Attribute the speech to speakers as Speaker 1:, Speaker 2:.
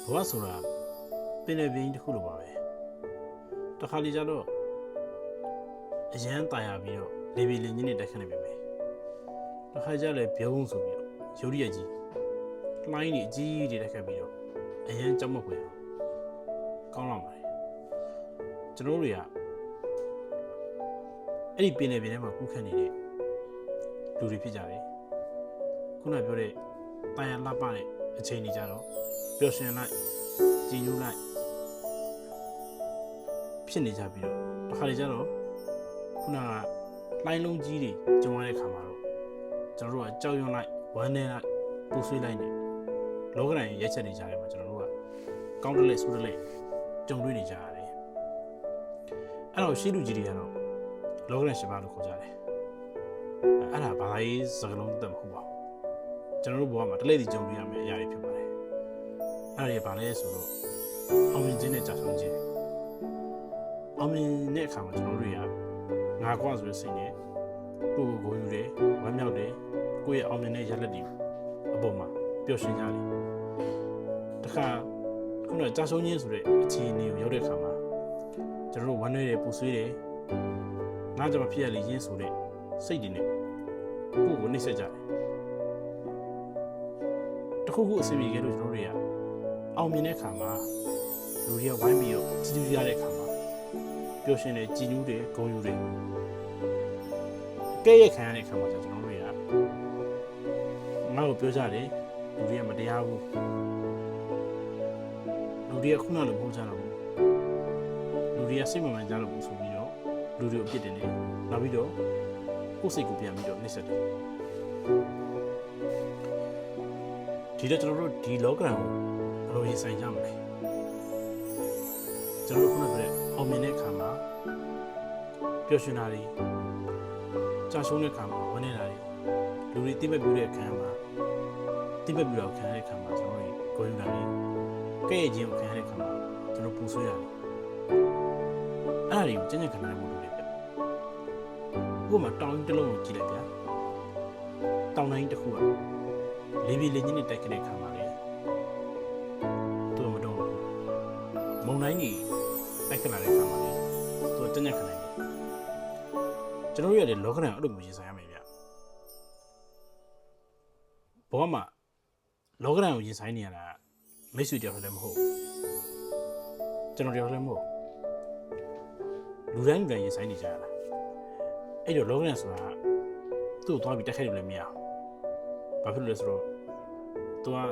Speaker 1: ဘဝဆိုတာပင်လယ်ပြင်တစ်ခုလိုပါပဲတခါလေကြတော့အရန်တာယာပြီးတော့လေပြေလင်းကြီးနဲ့တက်ခတ်နေပြီပဲတခါကြလဲပြုံးဆိုပြီးတော့ရုပ်ရည်ကြီးလှိုင်းကြီးအကြီးတွေတက်ခတ်ပြီးတော့အရန်ကြောက်မက်ဖွယ်ကောင်းလာပါတယ်ကျွန်တော်တို့တွေကအဲ့ဒီပင်လယ်ပြင်ထဲမှာကူးခတ်နေတဲ့လူတွေဖြစ်ကြတယ်ခုနပြောတဲ့တာယာလှပတဲ့အချိန်ကြီးကြတော့ပျော်ရွှင်လိုက်ကြည်ညိုလိုက်ဖြစ်နေကြပြီးတော့တခါလေကျတော့ခုနကလှိုင်းလုံးကြီးတွေကျုံရတဲ့ခါမှာတော့ကျွန်တော်တို့ကကြောက်ရွံ့လိုက်ဝမ်းနေလိုက်ပူဆွေးလိုက်နေလောကဓာတ်ရဲ့ရက်ချက်နေကြတယ်မှာကျွန်တော်တို့ကကောင်းတလဲဆိုးတလဲကြုံတွေ့နေကြရတယ်အဲ့တော့ရှိလူကြီးတွေကတော့လောကဓာတ်ရှိပါလို့ခေါ်ကြတယ်အဲ့ဒါဘာသာရေးစကားလုံးတက်မဟုတ်ပါဘူးကျွန်တော်တို့ဘဝမှာတလဲစီကြုံတွေ့ရမယ့်အရာတွေဖြစ်ပါတယ်အဲ့ဒါဘာလဲဆိုတော့အောင်မြင်ခြင်းနဲ့ကြာဆုံးခြင်းအောင်မြင်တဲ့အခါမှာကျွန်တော်တို့တွေကငါကွာဆိုတဲ့စိတ်နဲ့ကိုယ်ကိုယ်ယူတယ်ဝမ်းမြောက်တယ်ကိုယ့်ရဲ့အောင်မြင်တဲ့ရလဒ်တွေအပေါ်မှာပျော်ရွှင်ကြတယ်တခါခုနကကြာဆုံးခြင်းဆိုတဲ့အခြေအနေကိုရောက်တဲ့အခါမှာကျွန်တော်တို့ဝမ်းနည်းတယ်ပူဆွေးတယ်ငါကြောင့်ဖြစ်ရလေခြင်းဆိုတဲ့စိတ်တွေနဲ့ကိုယ့်ကိုနှိမ့်ဆက်ကြတယ်တခုခုအစီအပြေခဲ့လို့ကျွန်တော်တို့တွေကအောင်မြင်တဲ့အခါမှာလူတွေကဝိုင်းပြီးတော့ကြည်ညိုရတဲ့အခါမှာပျော်ရွှင်တယ်ကြည်ညိုတယ်ဂုဏ်ယူတယ်ကဲ့ရဲ့ခံရတဲ့အခါမှာကျွန်တော်တို့တွေကငါ့ကိုပြောကြတယ်လူတွေကမတရားဘူးလူတွေကခုနလိုမဟုတ်ကြတော့ဘူးလူတွေကစိတ်မမှန်ကြတော့ဘူးဆိုပြီးတော့လူတွေကိုအပြစ်တင်တယ်နောက်ပြီးတော့ကိုယ်စိတ်ကိုပြန်ပြီးတော့နှိမ့်ဆက်တယ်ဒီတော့ကျွန်တော်တို့ဒီလောကဓာတ်ကိုဘယ်လိုရင်ဆိုင်ကြမလဲကျွန်တော်တို့ခုနကပြောတဲ့အောင်မြင်တဲ့အခါမှာပျော်ရွှင်တာတွေကြာရှုံးတဲ့အခါမှာဝမ်းနည်းတာတွေလူတွေတိမ့်ပြတဲ့အခါမှာတိမ့်ပြတော့ခံရတဲ့အခါမှာကျွန်တော်တို့ကိုယ်ယူတာတွေကဲ့ရဲ့ခြင်းကိုခံရတဲ့အခါမှာကျွန်တော်ပူဆွေးရတယ်အဲ့ဒါတွေကိုကျဉ်းကျဉ်းခံနိုင်မှုလုပ်တယ်ဗျဥပမာတောင်ကြီးတစ်လုံးကိုကြည့်လိုက်ဗျာတောင်တိုင်းတစ်ခုကလေပြေလေညင်းနဲ့တက်ခဲ့တဲ့အခါမှာလေသူမတော့မုံတိုင်းကြီးတက်ခလာတဲ့အခါမှာလေသူကျဉ်းကျဉ်းခံနိုင်တယ်ကျွန်တော်တို့ရတယ်လောကဓာတ်အဲ့လိုမျိုးရင်ဆိုင်ရမယ်ဗျဘောမှာလောကဓာတ်ကိုရင်ဆိုင်နေရတာမိတ်ဆွေတယောက်လည်းမဟုတ်ကျွန်တော်တယောက်လည်းမဟုတ်လူတိုင်းရင်ဆိုင်နေကြရတာအဲ့တော့လောကဓာတ်ဆိုတာသူ့ကိုသွားပြီးတက်ခိုက်လို့လည်းမရဘူးဘာဖြစ်လို့လဲဆိုတော့သူက